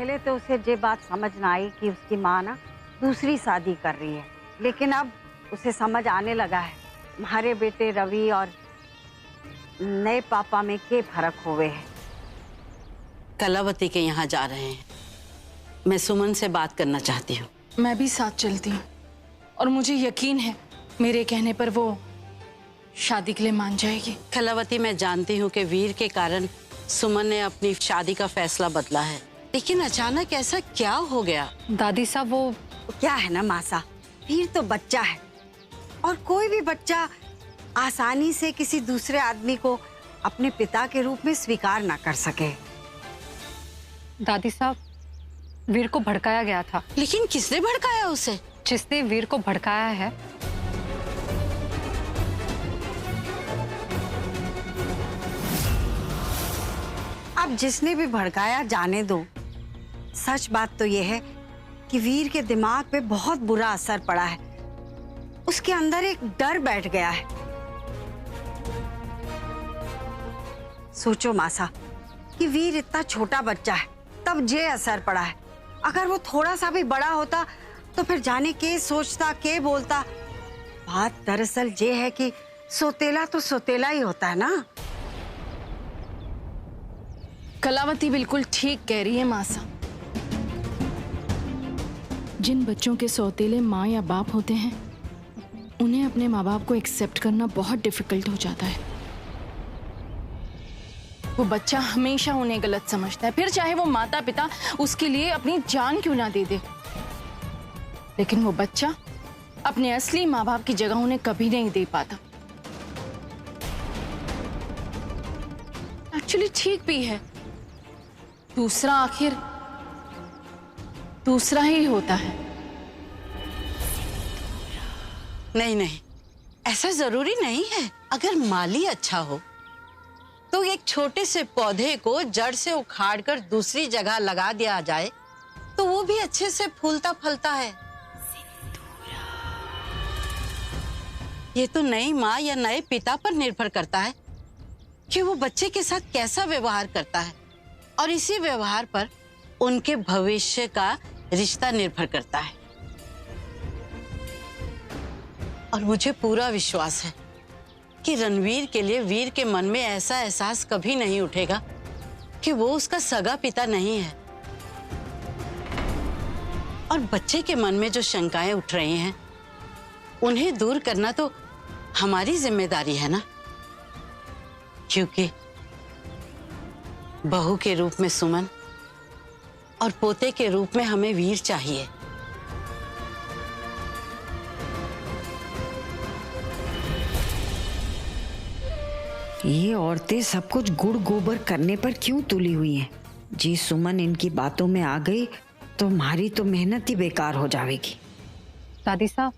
पहले तो उसे ये बात समझ ना आई कि उसकी माँ ना दूसरी शादी कर रही है, लेकिन अब उसे समझ आने लगा है हमारे बेटे रवि और नए पापा में क्या फर्क हुए है। कलावती के यहाँ जा रहे हैं, मैं सुमन से बात करना चाहती हूँ। मैं भी साथ चलती हूँ और मुझे यकीन है मेरे कहने पर वो शादी के लिए मान जाएगी। कलावती, मैं जानती हूँ कि वीर के कारण सुमन ने अपनी शादी का फैसला बदला है, लेकिन अचानक ऐसा क्या हो गया? दादी साहब वो क्या है ना मासा, वीर तो बच्चा है और कोई भी बच्चा आसानी से किसी दूसरे आदमी को अपने पिता के रूप में स्वीकार ना कर सके। दादी साहब, वीर को भड़काया गया था। लेकिन किसने भड़काया उसे? जिसने वीर को भड़काया है अब जिसने भी भड़काया जाने दो। सच बात तो यह है कि वीर के दिमाग पे बहुत बुरा असर पड़ा है, उसके अंदर एक डर बैठ गया है। सोचो मासा कि वीर इतना छोटा बच्चा है तब ये असर पड़ा है, अगर वो थोड़ा सा भी बड़ा होता तो फिर जाने के सोचता के बोलता। बात दरअसल ये है कि सोतेला तो सोतेला ही होता है ना। कलावती बिल्कुल ठीक कह रही है मासा। जिन बच्चों के सौतेले माँ या बाप होते हैं उन्हें अपने माँ बाप को एक्सेप्ट करना बहुत डिफिकल्ट हो जाता है। वो बच्चा हमेशा उन्हें गलत समझता है, फिर चाहे वो माता पिता उसके लिए अपनी जान क्यों ना दे दे, लेकिन वो बच्चा अपने असली माँ बाप की जगह उन्हें कभी नहीं दे पाता। एक्चुअली ठीक भी है, दूसरा आखिर दूसरा ही होता है। नहीं नहीं, ऐसा जरूरी नहीं है। अगर माली अच्छा हो तो एक छोटे से पौधे को जड़ से उखाड़कर दूसरी जगह लगा दिया जाए तो वो भी अच्छे से फूलता फलता है। ये तो नई माँ या नए पिता पर निर्भर करता है कि वो बच्चे के साथ कैसा व्यवहार करता है, और इसी व्यवहार पर उनके भविष्य का रिश्ता निर्भर करता है। और मुझे पूरा विश्वास है कि रणवीर के लिए वीर के मन में ऐसा एहसास कभी नहीं उठेगा कि वो उसका सगा पिता नहीं है। और बच्चे के मन में जो शंकाएं उठ रही हैं उन्हें दूर करना तो हमारी जिम्मेदारी है ना, क्योंकि बहू के रूप में सुमन और पोते के रूप में हमें वीर चाहिए। ये औरतें सब कुछ गुड़ गोबर करने पर क्यों तुली हुई हैं? जी सुमन इनकी बातों में आ गई तो हमारी तो मेहनत ही बेकार हो जाएगी। दादी साहब,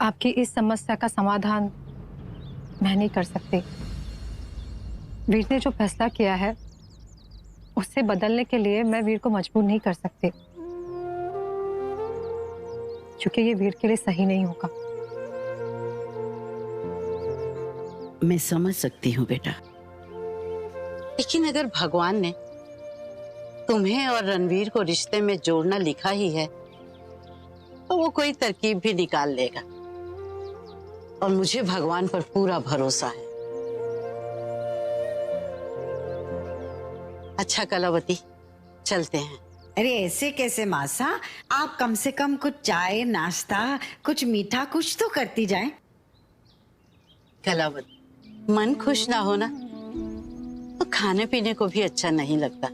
आपकी इस समस्या का समाधान मैं नहीं कर सकती। वीर ने जो फैसला किया है उससे बदलने के लिए मैं वीर को मजबूर नहीं कर सकती, क्योंकि ये वीर के लिए सही नहीं होगा। मैं समझ सकती हूँ बेटा, लेकिन अगर भगवान ने तुम्हें और रणवीर को रिश्ते में जोड़ना लिखा ही है तो वो कोई तरकीब भी निकाल लेगा, और मुझे भगवान पर पूरा भरोसा है। अच्छा कलावती, चलते हैं। अरे ऐसे कैसे मासा, आप कम से कम कुछ चाय नाश्ता कुछ मीठा कुछ तो करती जाए। कलावती, मन खुश ना हो ना तो खाने पीने को भी अच्छा नहीं लगता।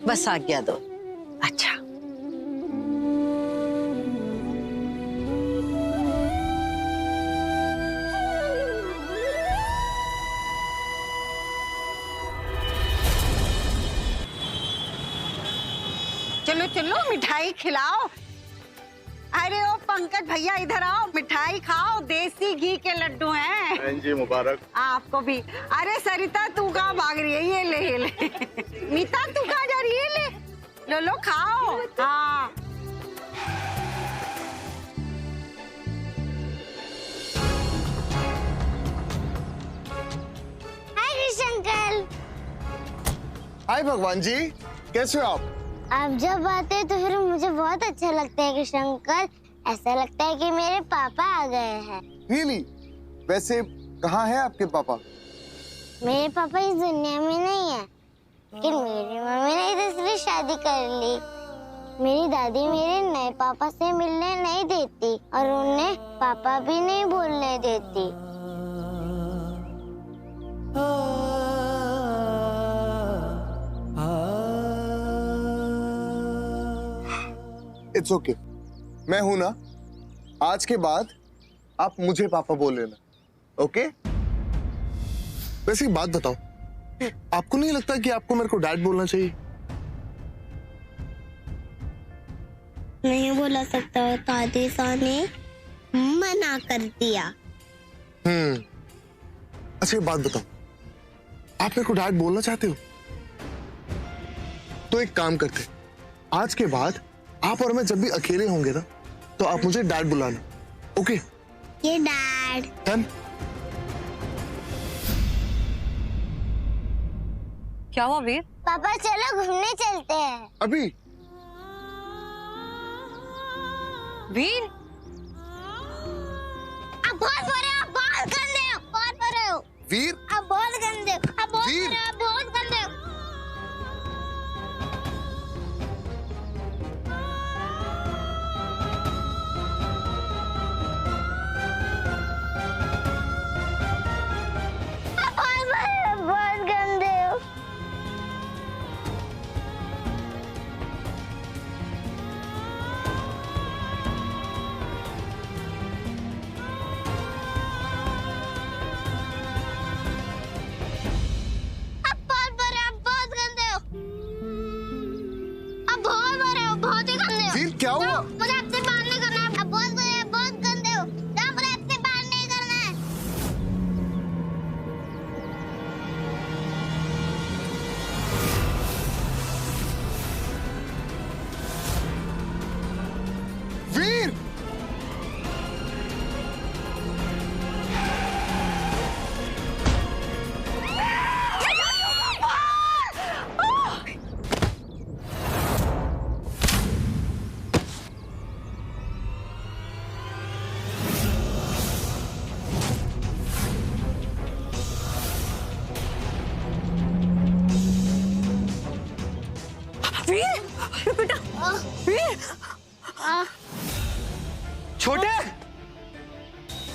बस आज्ञा दो। अच्छा चलो चलो मिठाई खिलाओ। अरे ओ पंकज भैया इधर आओ, मिठाई खाओ, देसी घी के लड्डू हैं। बहन जी मुबारक। आपको भी। अरे सरिता तू कहाँ भाग रही है? ये ले ये ले। मीता तू कहाँ जा रही है? ये ले लो लो खाओ। हाँ हाय अंकल। हाय भगवान जी, कैसे हो आप? आप जब आते हैं तो फिर मुझे बहुत अच्छा लगता है कृष्ण अंकल। ऐसा लगता है कि मेरे पापा आ गए हैं। रियली? वैसे कहाँ है आपके पापा? मेरे पापा इस दुनिया में नहीं है, लेकिन मेरी मम्मी ने दूसरी शादी कर ली। मेरी दादी मेरे नए पापा से मिलने नहीं देती और उन्हें पापा भी नहीं बोलने देती। इट्स ओके, मैं हूं ना। आज के बाद आप मुझे पापा बोल लेना, ओके? वैसे एक बात बताओ, आपको नहीं लगता कि आपको मेरे को डैड बोलना चाहिए? नहीं बोला सकता, दादी साहब ने मना कर दिया। अच्छा एक बात बताओ, आप मेरे को डैड बोलना चाहते हो? तो एक काम करते, आज के बाद आप और मैं जब भी अकेले होंगे ना, तो आप मुझे डैड बुलाना, ओके? ये डैड। डन? क्या हुआ वीर? पापा चलो घूमने चलते हैं। अभी? वीर आप बहुत बुरे हो, बहुत गंदे हो, बहुत बुरे हो। वीर? आप बहुत गंदे हो, आप बहुत वीर? बुरे हो, आप बहुत गंदे हो। आप बहुत बुरे हो, बहुत गंदे हो। आप बहुत बुरे हो, बहुत गंदे हो। आप बहुत बुरे हो, बहुत ही गंदे हो। वीर क्या हुआ? मुझे आपसे बात नहीं करना है। आप बहुत बुरे हो, बहुत गंदे हो। मुझे आपसे बात नहीं करना है। वीर? छोटे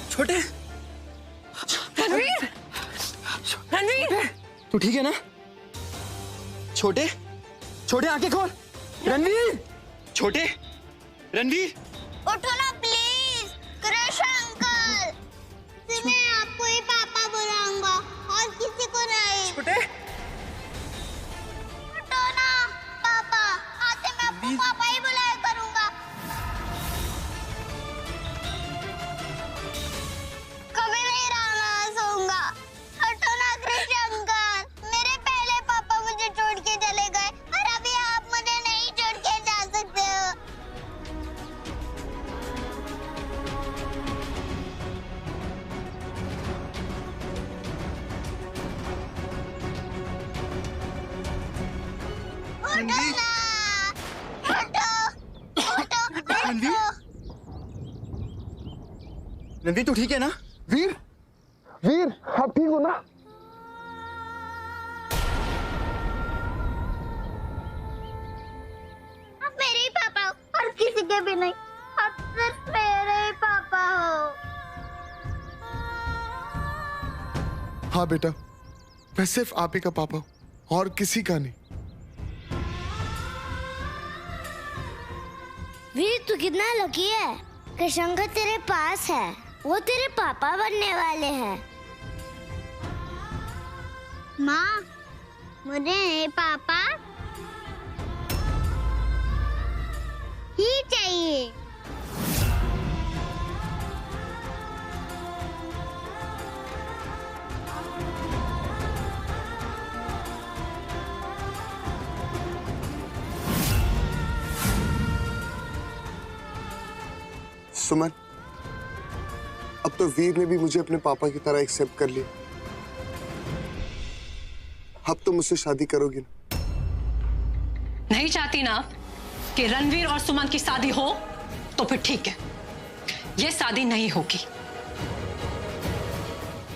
छोटे रणवीर, रणवीर, तू ठीक है ना? छोटे छोटे आंखें खोल। रणवीर, छोटे रणवीर, उठो ना प्लीज कृष्ण अंकल। मैं आपको ही पापा बुलाऊंगा और किसी को नहीं। छोटे उठो ना पापा, आते मैं आपको पापा ही बुलाया करूंगा। कभी नहीं नाराज होऊंगा। उठो ना कृष्ण अंकल। मेरे पहले पापा मुझे छोड़ के चले गए और अभी आप मुझे नहीं छोड़ के जा सकते हो। उठो ना, उठो, उठो, रणवीर? रणवीर तू ठीक है ना? वीर? वीर, आप ठीक हो ना? आप मेरे ही पापा हो और किसी के भी नहीं। आप सिर्फ मेरे ही पापा हो। हाँ बेटा, मैं सिर्फ आप ही का पापा हूँ और किसी का नहीं। वीर तू कितना लकी है। कृष्ण का तेरे पास है, वो तेरे पापा बनने वाले हैं। माँ, मुझे पापा ही चाहिए। सुमन, अब तो वीर ने भी मुझे अपने पापा की तरह एक्सेप्ट कर लिया। अब तो मुझसे शादी करोगी ना? नहीं चाहती ना कि रणवीर और सुमन की शादी हो तो फिर ठीक है, ये शादी नहीं होगी।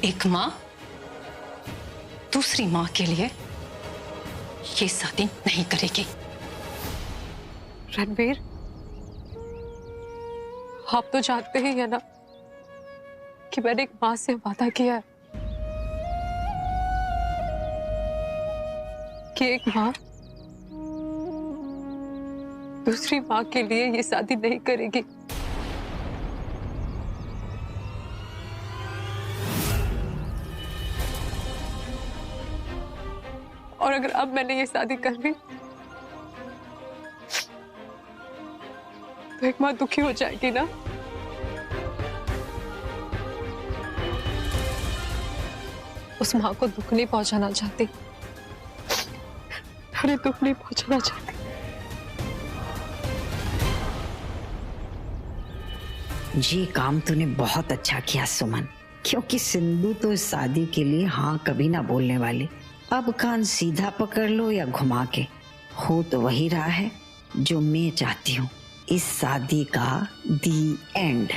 एक मां दूसरी मां के लिए ये शादी नहीं करेगी। रणवीर, आप तो जानते ही है ना कि मैंने एक मां से वादा किया है कि एक मां दूसरी मां के लिए ये शादी नहीं करेगी। और अगर अब मैंने ये शादी कर ली तो एक मां दुखी हो जाएगी ना। उस मां को दुख नहीं पहुंचाना चाहती, अरे दुख नहीं पहुंचाना चाहती। ये काम तूने बहुत अच्छा किया सुमन, क्योंकि सिंधु तो इस शादी के लिए हाँ कभी ना बोलने वाली। अब कान सीधा पकड़ लो या घुमा के, हो तो वही रहा है जो मैं चाहती हूँ, इस शादी का दी एंड।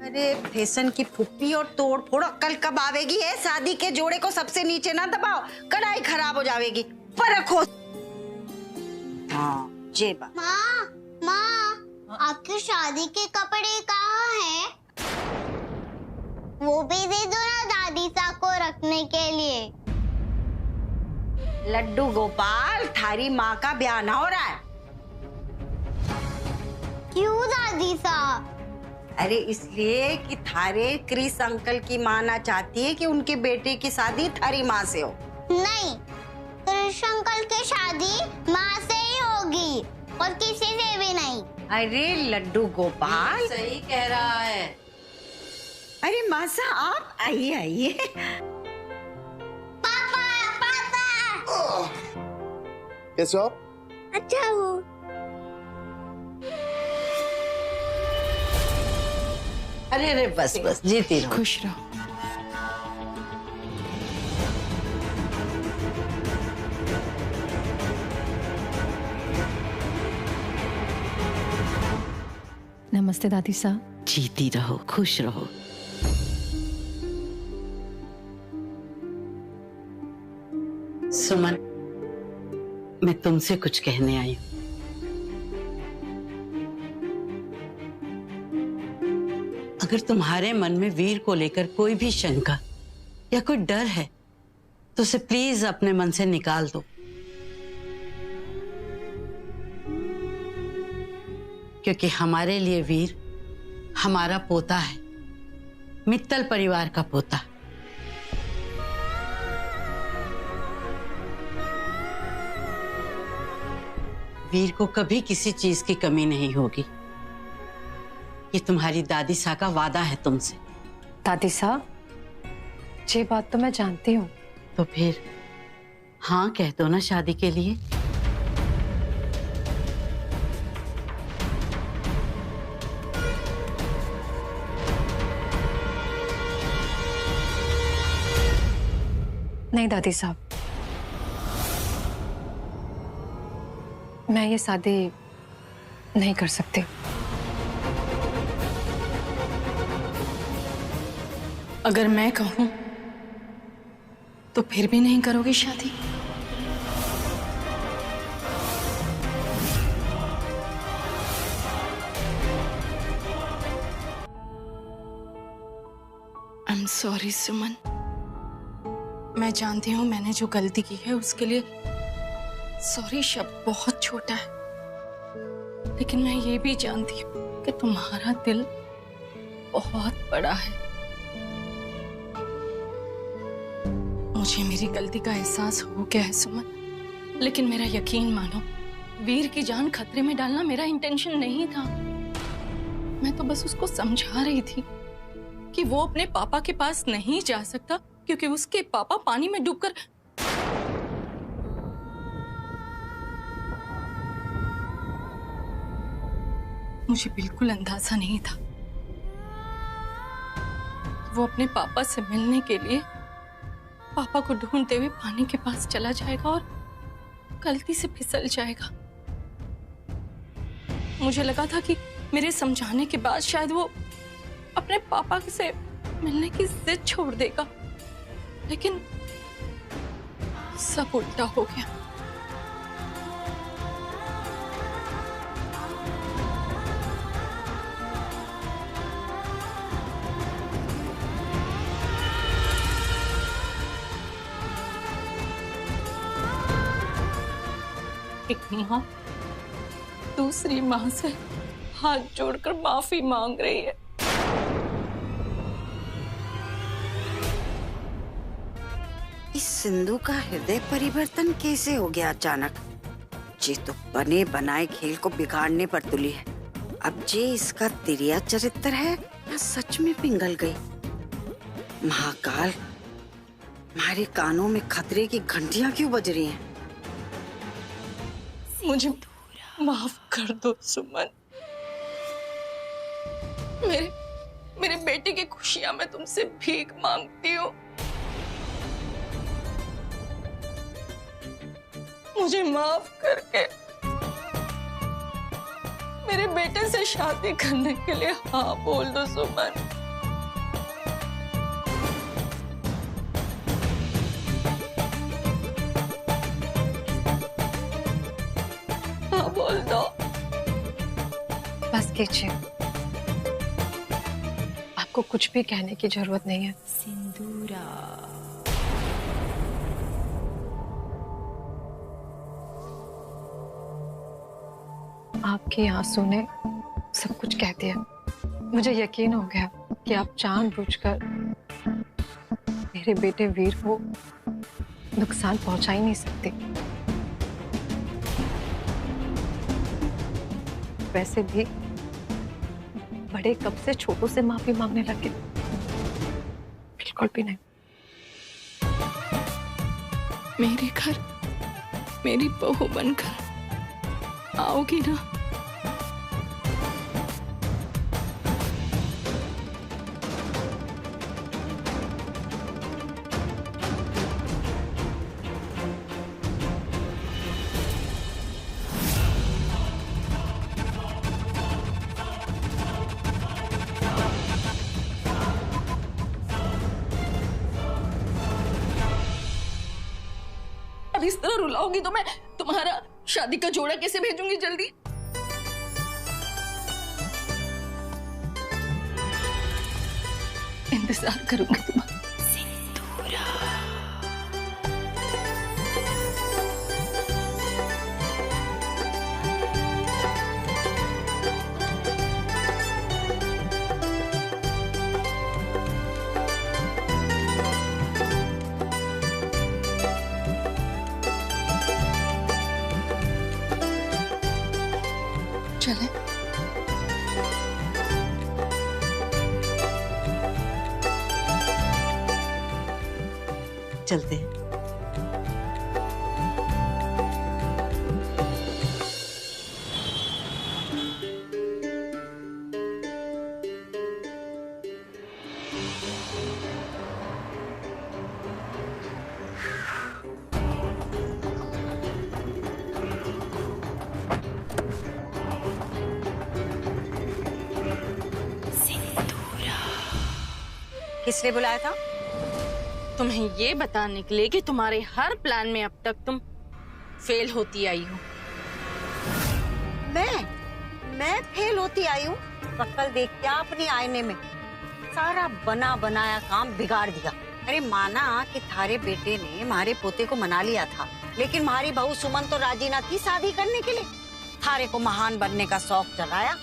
अरे फैशन की फुप्पी और तोड़ फोड़ कल कब आवेगी है? शादी के जोड़े को सबसे नीचे ना दबाओ, कढ़ाई खराब हो जाएगी। पर रखो। हाँ जेबा। माँ, आपकी शादी के कपड़े कहाँ हैं? वो भी दे दो ना दादी सा को रखने के लिए। लड्डू गोपाल, थारी माँ का ब्याह ना हो रहा है। क्यों दादी सा? अरे इसलिए कि थारे क्रिस अंकल की माँ ना चाहती है कि उनके बेटे की शादी थारी माँ से हो। नहीं, क्रिस अंकल की शादी माँ से ही होगी और किसी से भी नहीं। अरे लड्डू गोपाल सही कह रहा है। अरे मासा आप आइए आइए। पापा, पापा। कैसे हो आप? अच्छा हूँ। अरे अरे बस बस जीती रहो। खुश रहो। नमस्ते दादी साहब। जीती रहो, खुश रहो। सुमन, मैं तुमसे कुछ कहने आई हूं। अगर तुम्हारे मन में वीर को लेकर कोई भी शंका या कोई डर है तो उसे प्लीज अपने मन से निकाल दो, क्योंकि हमारे लिए वीर हमारा पोता है, मित्तल परिवार का पोता। वीर को कभी किसी चीज की कमी नहीं होगी, ये तुम्हारी दादी सा का वादा है तुमसे। दादी साहब, ये बात तो मैं जानती हूँ। तो फिर हाँ कह दो ना शादी के लिए। नहीं दादी साहब, मैं ये शादी नहीं कर सकती। अगर मैं कहूं तो फिर भी नहीं करोगी शादी? आई एम सॉरी सुमन, मैं जानती हूँ मैंने जो गलती की है उसके लिए सॉरी शब्द बहुत छोटा है, लेकिन मैं ये भी जानती हूँ कि तुम्हारा दिल बहुत बड़ा है। मुझे मेरी गलती का एहसास हो गया है सुमन, लेकिन मेरा यकीन मानो, वीर की जान खतरे में डालना मेरा इंटेंशन नहीं था। मैं तो बस उसको समझा रही थी कि वो अपने पापा के पास नहीं जा सकता क्योंकि उसके पापा पानी में डूबकर। मुझे बिल्कुल अंदाजा नहीं था वो अपने पापा से मिलने के लिए पापा को ढूंढते हुए पानी के पास चला जाएगा और गलती से फिसल जाएगा। मुझे लगा था कि मेरे समझाने के बाद शायद वो अपने पापा से मिलने की जिद छोड़ देगा, लेकिन सब उल्टा हो गया। एक माँ दूसरी माँ से हाथ जोड़कर माफी मांग रही है। इस सिंधु का हृदय परिवर्तन कैसे हो गया अचानक? जे तो बने बनाए खेल को बिगाड़ने पर तुली है। अब जे इसका तिरिया चरित्र है या सच में पिघल गई? महाकाल, हमारे कानों में खतरे की घंटियां क्यों बज रही हैं? मुझे माफ कर दो सुमन। मेरे बेटे की खुशियां मैं तुमसे भीख मांगती हूँ। मुझे माफ करके मेरे बेटे से शादी करने के लिए हाँ बोल दो सुमन। हाँ बोल दो। बस कीजिए, आपको कुछ भी कहने की जरूरत नहीं है। सिंदूरा। आपके आंसू ने सब कुछ कह दिया। मुझे यकीन हो गया कि आप जानबूझकर मेरे बेटे वीर को नुकसान पहुंचा ही नहीं सकते। वैसे भी बड़े कब से छोटों से माफी मांगने लगे? बिल्कुल भी नहीं। मेरे घर मेरी बहू बनकर आओगी ना? अब इस तरह रुलाओगी तो मैं तुम्हारा शादी का जोड़ा कैसे भेजूंगी जल्दी? इंतजार करूंगी तुम्हारा। चले। चलते हैं। किसने बुलाया था? तुम्हें ये बताने के लिए कि तुम्हारे हर प्लान में अब तक तुम फेल होती आई हो। मैं फेल होती आई हूँ? शक्ल देख क्या अपनी आईने में? सारा बना बनाया काम बिगाड़ दिया। अरे माना कि थारे बेटे ने हमारे पोते को मना लिया था, लेकिन हमारी बहू सुमन तो राजी ना थी शादी करने के लिए। थारे को महान बनने का शौक चलाया,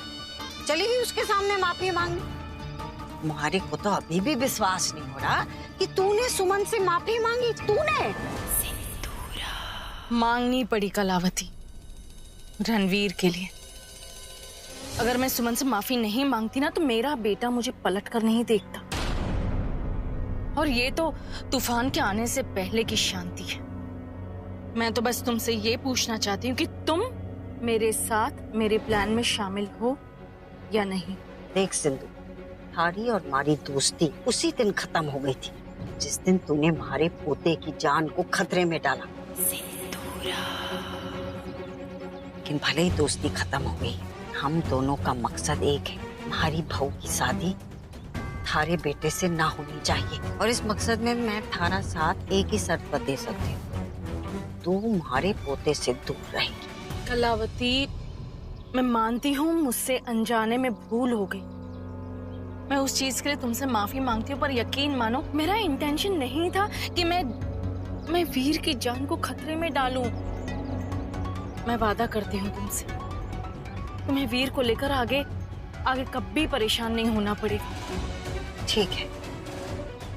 चली गई उसके सामने माफी मांगने। तुम्हारे को तो अभी भी विश्वास नहीं हो रहा कि तूने सुमन से माफी मांगी। तूने मांगनी पड़ी कलावती, रणवीर के लिए। अगर मैं सुमन से माफी नहीं मांगती ना तो मेरा बेटा मुझे पलट कर नहीं देखता। और ये तो तूफान के आने से पहले की शांति है। मैं तो बस तुमसे ये पूछना चाहती हूँ कि तुम मेरे साथ मेरे प्लान में शामिल हो या नहीं। देख सिंधु, थारी और हमारी दोस्ती उसी दिन खत्म हो गई थी जिस दिन तूने हमारे पोते की जान को खतरे में डाला। लेकिन भले ही दोस्ती खत्म हो गई, हम दोनों का मकसद एक है, हमारी बहू की शादी थारे बेटे से ना होनी चाहिए। और इस मकसद में मैं थारा साथ एक ही शर्त पर दे सकती हूँ, तू हमारे पोते से दूर रहेगी। कलावती, मैं मानती हूँ मुझसे अनजाने में भूल हो गई। मैं उस चीज के लिए तुमसे माफी मांगती हूँ, पर यकीन मानो मेरा इंटेंशन नहीं था कि मैं वीर की जान को खतरे में डालूं। मैं वादा करती हूँ तुमसे, तुम्हें वीर को लेकर आगे कभी परेशान नहीं होना पड़ेगा। ठीक है,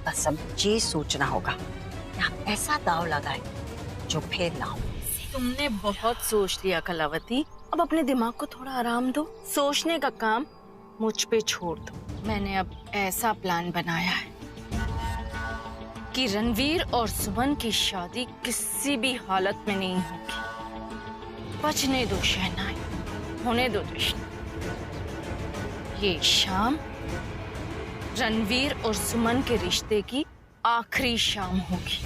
बस अब ये सोचना होगा कि हम ऐसा दाव लगाए जो फेल ना हो। तुमने बहुत सोच लिया कलावती, अब अपने दिमाग को थोड़ा आराम दो। सोचने का काम मुझ पे छोड़ दो। मैंने अब ऐसा प्लान बनाया है कि रणवीर और सुमन की शादी किसी भी हालत में नहीं होगी। बचने दो शहनाई, होने दो जश्न। ये शाम रणवीर और सुमन के रिश्ते की आखिरी शाम होगी।